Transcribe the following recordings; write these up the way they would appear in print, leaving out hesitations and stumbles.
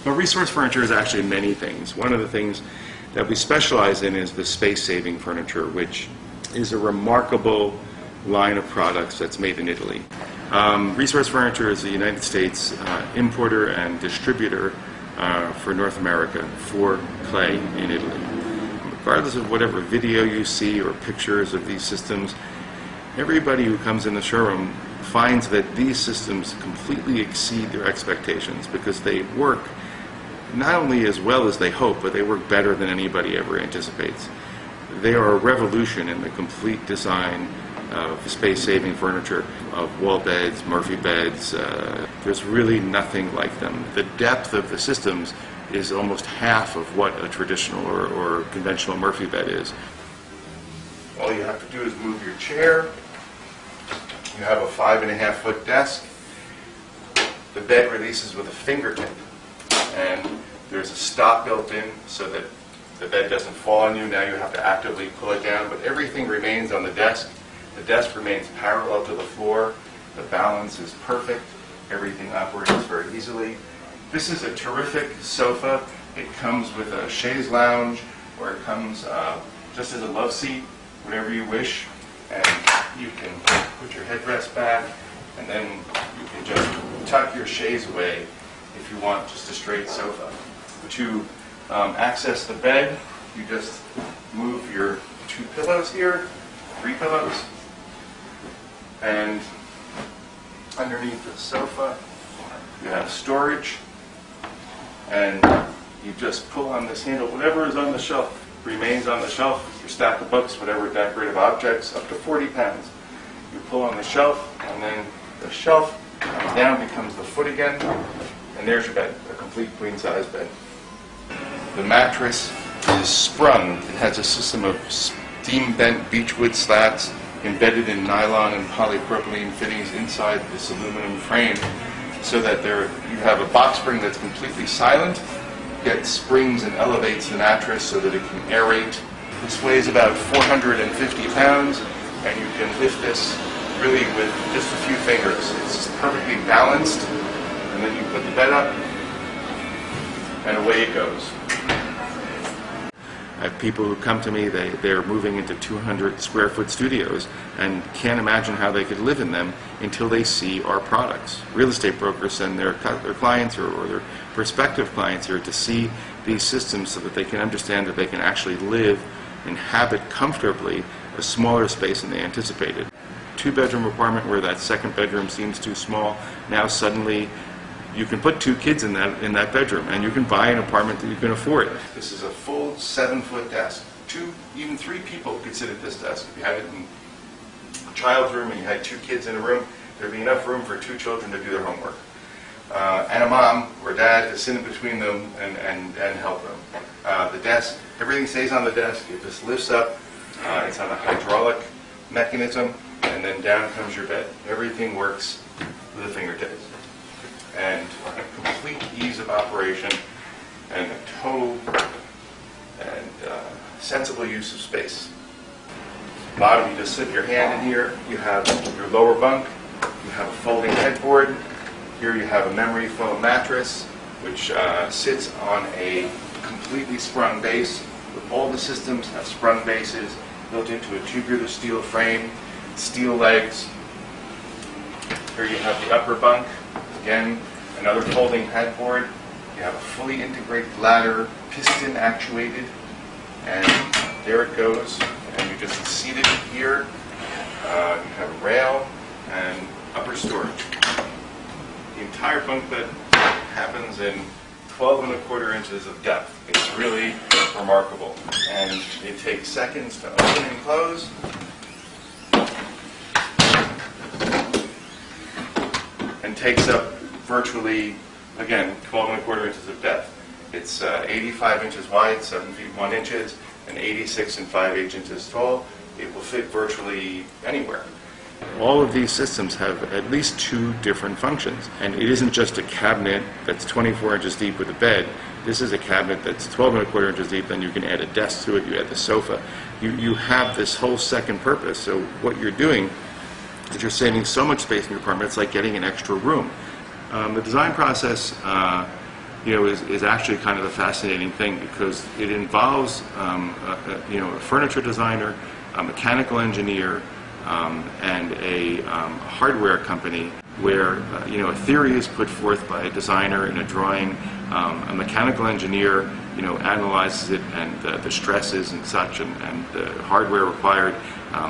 But resource furniture is actually many things. One of the things that we specialize in is the space-saving furniture, which is a remarkable line of products that's made in Italy. Resource Furniture is the United States importer and distributor for North America for clay in Italy. Regardless of whatever video you see or pictures of these systems, everybody who comes in the showroom finds that these systems completely exceed their expectations because they work not only as well as they hope, but they work better than anybody ever anticipates. They are a revolution in the complete design of space-saving furniture, of wall beds, Murphy beds. There's really nothing like them. The depth of the systems is almost half of what a traditional or conventional Murphy bed is. All you have to do is move your chair. You have a 5.5-foot desk. The bed releases with a fingertip, and there's a stop built in so that the bed doesn't fall on you. Now you have to actively pull it down, but everything remains on the desk. The desk remains parallel to the floor. The balance is perfect. Everything operates very easily. This is a terrific sofa. It comes with a chaise lounge, or it comes just as a love seat, whatever you wish. And you can put your headrest back, and then you can just tuck your chaise away if you want just a straight sofa. To access the bed, you just move your 2 pillows here, 3 pillows, and underneath the sofa you have storage, and you just pull on this handle. Whatever is on the shelf remains on the shelf. Your stack of books, whatever decorative objects, up to 40 pounds. You pull on the shelf, and then the shelf comes down, becomes the foot again, and there's your bed, a complete queen-size bed. The mattress is sprung. It has a system of steam-bent beechwood slats embedded in nylon and polypropylene fittings inside this aluminum frame, so that you have a box spring that's completely silent, gets springs and elevates the mattress so that it can aerate. This weighs about 450 pounds, and you can lift this really with just a few fingers. It's perfectly balanced, and then you put the bed up, and away it goes. I have people who come to me, they're moving into 200 square foot studios and can't imagine how they could live in them until they see our products. Real estate brokers send their clients or their prospective clients here to see these systems so that they can understand that they can actually live, inhabit comfortably a smaller space than they anticipated. 2-bedroom apartment where that second bedroom seems too small, now suddenly you can put 2 kids in that bedroom, and you can buy an apartment that you can afford. This is a full 7-foot desk. 2, even 3 people could sit at this desk. If you had it in a child's room and you had 2 kids in a room, there'd be enough room for 2 children to do their homework. And a mom or dad to sit in between them and help them. The desk, everything stays on the desk. It just lifts up. It's on a hydraulic mechanism, and then down comes your bed. Everything works with a fingertips. And a complete ease of operation and a total and sensible use of space. Bottom, you just slip your hand in here. You have your lower bunk. You have a folding headboard. Here you have a memory foam mattress, which sits on a completely sprung base. All the systems have sprung bases built into a tubular steel frame, steel legs. Here you have the upper bunk. Again, another folding headboard. You have a fully integrated ladder, piston actuated, and there it goes. And you just seat it here. You have a rail and upper storage. The entire bunk bed happens in 12¼ inches of depth. It's really remarkable, and it takes seconds to open and close. And takes up virtually, again, 12¼ inches of depth. It's 85 inches wide, 7 feet 1 inches, and 86 5/8 inches tall. It will fit virtually anywhere. All of these systems have at least 2 different functions, and it isn't just a cabinet that's 24 inches deep with a bed. This is a cabinet that's 12¼ inches deep, then you can add a desk to it, you add the sofa. You have this whole second purpose, so what you're doing is you're saving so much space in your apartment, it's like getting an extra room. The design process is actually kind of a fascinating thing, because it involves a furniture designer, a mechanical engineer, and a hardware company, where a theory is put forth by a designer in a drawing, a mechanical engineer analyzes it, and the stresses and such, and the hardware required.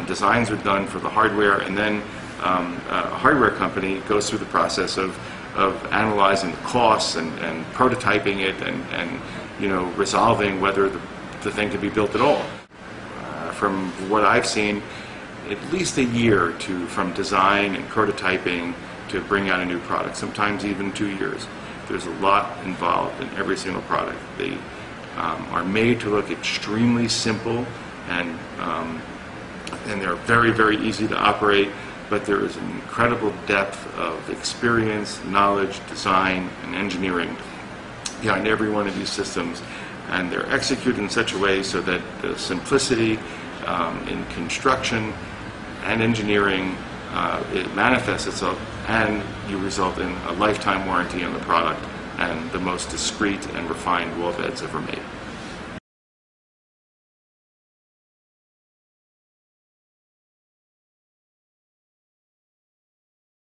Designs are done for the hardware, and then a hardware company goes through the process of analyzing the costs and prototyping it, and resolving whether the thing can be built at all. From what I've seen, at least a year from design and prototyping to bring out a new product, sometimes even 2 years. There's a lot involved in every single product. They are made to look extremely simple, and they're very, very easy to operate, but there is an incredible depth of experience, knowledge, design, and engineering behind every one of these systems, and they're executed in such a way so that the simplicity in construction and engineering, it manifests itself, and you result in a lifetime warranty on the product and the most discreet and refined wall beds ever made.